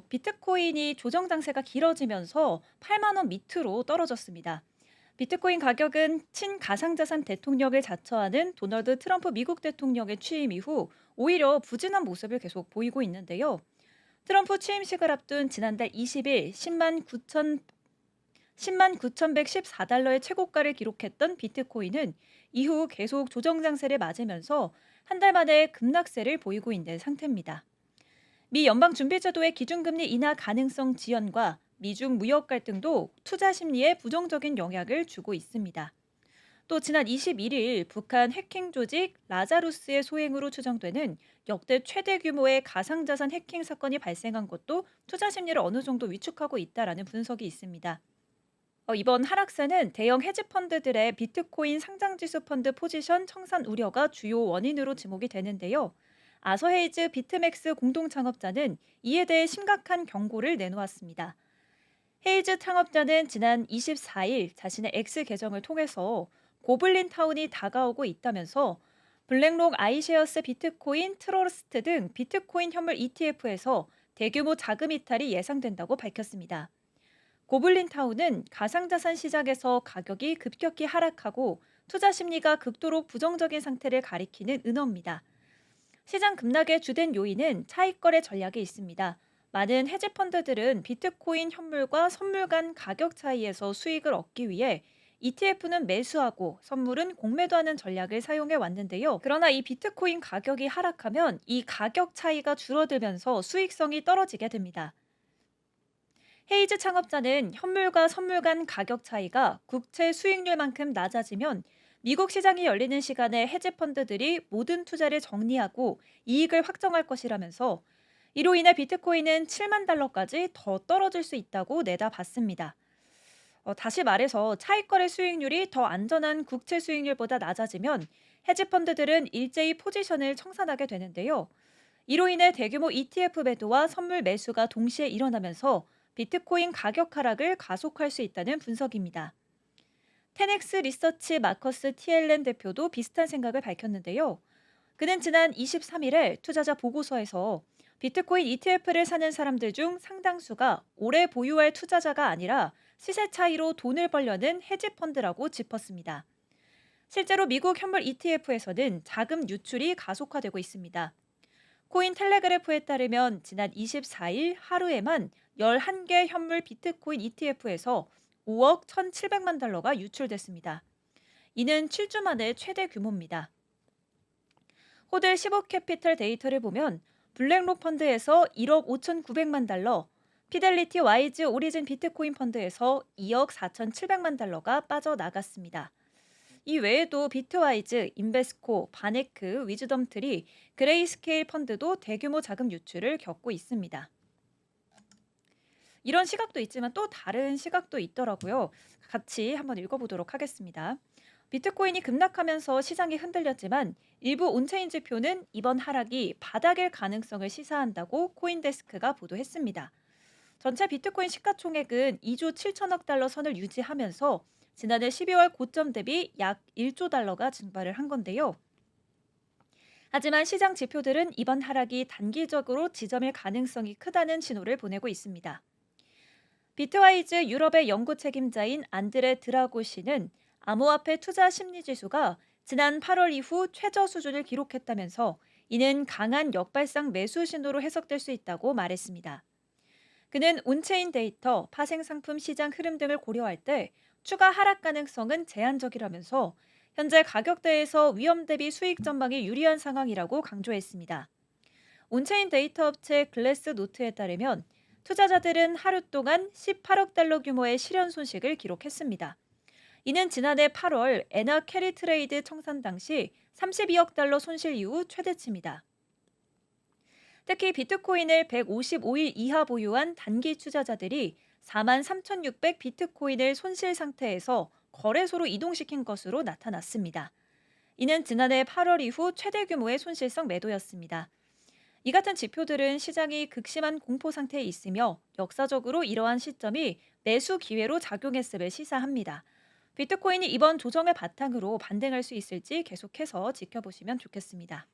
비트코인이 조정 장세가 길어지면서 8만 원 밑으로 떨어졌습니다. 비트코인 가격은 친가상자산 대통령을 자처하는 도널드 트럼프 미국 대통령의 취임 이후 오히려 부진한 모습을 계속 보이고 있는데요. 트럼프 취임식을 앞둔 지난달 20일 10만 9,114달러의 최고가를 기록했던 비트코인은 이후 계속 조정 장세를 맞으면서 한 달 만에 급락세를 보이고 있는 상태입니다. 미 연방준비제도의 기준금리 인하 가능성 지연과 미중 무역 갈등도 투자 심리에 부정적인 영향을 주고 있습니다. 또 지난 21일 북한 해킹 조직 라자루스의 소행으로 추정되는 역대 최대 규모의 가상자산 해킹 사건이 발생한 것도 투자 심리를 어느 정도 위축하고 있다라는 분석이 있습니다. 이번 하락세는 대형 헤지펀드들의 비트코인 상장지수 펀드 포지션 청산 우려가 주요 원인으로 지목이 되는데요. 아서헤이즈 비트맥스 공동 창업자는 이에 대해 심각한 경고를 내놓았습니다. 헤이즈 창업자는 지난 24일 자신의 X 계정을 통해서 고블린 타운이 다가오고 있다면서 블랙록 아이쉐어스 비트코인 트러스트 등 비트코인 현물 ETF에서 대규모 자금 이탈이 예상된다고 밝혔습니다. 고블린 타운은 가상자산 시장에서 가격이 급격히 하락하고 투자 심리가 극도로 부정적인 상태를 가리키는 은어입니다. 시장 급락의 주된 요인은 차익거래 전략에 있습니다. 많은 헤지펀드들은 비트코인 현물과 선물 간 가격 차이에서 수익을 얻기 위해 ETF는 매수하고 선물은 공매도하는 전략을 사용해 왔는데요. 그러나 이 비트코인 가격이 하락하면 이 가격 차이가 줄어들면서 수익성이 떨어지게 됩니다. 헤이즈 창업자는 현물과 선물 간 가격 차이가 국채 수익률만큼 낮아지면 미국 시장이 열리는 시간에 헤지펀드들이 모든 투자를 정리하고 이익을 확정할 것이라면서 이로 인해 비트코인은 7만 달러까지 더 떨어질 수 있다고 내다봤습니다. 다시 말해서 차익거래 수익률이 더 안전한 국채 수익률보다 낮아지면 헤지펀드들은 일제히 포지션을 청산하게 되는데요. 이로 인해 대규모 ETF 매도와 선물 매수가 동시에 일어나면서 비트코인 가격 하락을 가속할 수 있다는 분석입니다. 테넥스 리서치 마커스 TLN 대표도 비슷한 생각을 밝혔는데요. 그는 지난 23일에 투자자 보고서에서 비트코인 ETF를 사는 사람들 중 상당수가 오래 보유할 투자자가 아니라 시세 차이로 돈을 벌려는 헤지펀드라고 짚었습니다. 실제로 미국 현물 ETF에서는 자금 유출이 가속화되고 있습니다. 코인텔레그래프에 따르면 지난 24일 하루에만 11개 현물 비트코인 ETF에서 5억 1,700만 달러가 유출됐습니다. 이는 7주 만에 최대 규모입니다. 호들 15캐피털 데이터를 보면 블랙록 펀드에서 1억 5,900만 달러, 피델리티 와이즈 오리진 비트코인 펀드에서 2억 4,700만 달러가 빠져나갔습니다. 이 외에도 비트와이즈, 인베스코, 바네크, 위즈덤트리, 그레이스케일 펀드도 대규모 자금 유출을 겪고 있습니다. 이런 시각도 있지만 또 다른 시각도 있더라고요. 같이 한번 읽어보도록 하겠습니다. 비트코인이 급락하면서 시장이 흔들렸지만 일부 온체인 지표는 이번 하락이 바닥일 가능성을 시사한다고 코인데스크가 보도했습니다. 전체 비트코인 시가총액은 2조 7천억 달러 선을 유지하면서 지난해 12월 고점 대비 약 1조 달러가 증발을 한 건데요. 하지만 시장 지표들은 이번 하락이 단기적으로 지점일 가능성이 크다는 신호를 보내고 있습니다. 비트와이즈 유럽의 연구 책임자인 안드레 드라고시는 암호화폐 투자 심리 지수가 지난 8월 이후 최저 수준을 기록했다면서 이는 강한 역발상 매수 신호로 해석될 수 있다고 말했습니다. 그는 온체인 데이터, 파생 상품 시장 흐름 등을 고려할 때 추가 하락 가능성은 제한적이라면서 현재 가격대에서 위험 대비 수익 전망이 유리한 상황이라고 강조했습니다. 온체인 데이터 업체 글래스노트에 따르면 투자자들은 하루 동안 18억 달러 규모의 실현 손실을 기록했습니다. 이는 지난해 8월 에나 캐리 트레이드 청산 당시 32억 달러 손실 이후 최대치입니다. 특히 비트코인을 155일 이하 보유한 단기 투자자들이 4만 3,600 비트코인을 손실 상태에서 거래소로 이동시킨 것으로 나타났습니다. 이는 지난해 8월 이후 최대 규모의 손실성 매도였습니다. 이 같은 지표들은 시장이 극심한 공포 상태에 있으며 역사적으로 이러한 시점이 매수 기회로 작용했음을 시사합니다. 비트코인이 이번 조정을 바탕으로 반등할 수 있을지 계속해서 지켜보시면 좋겠습니다.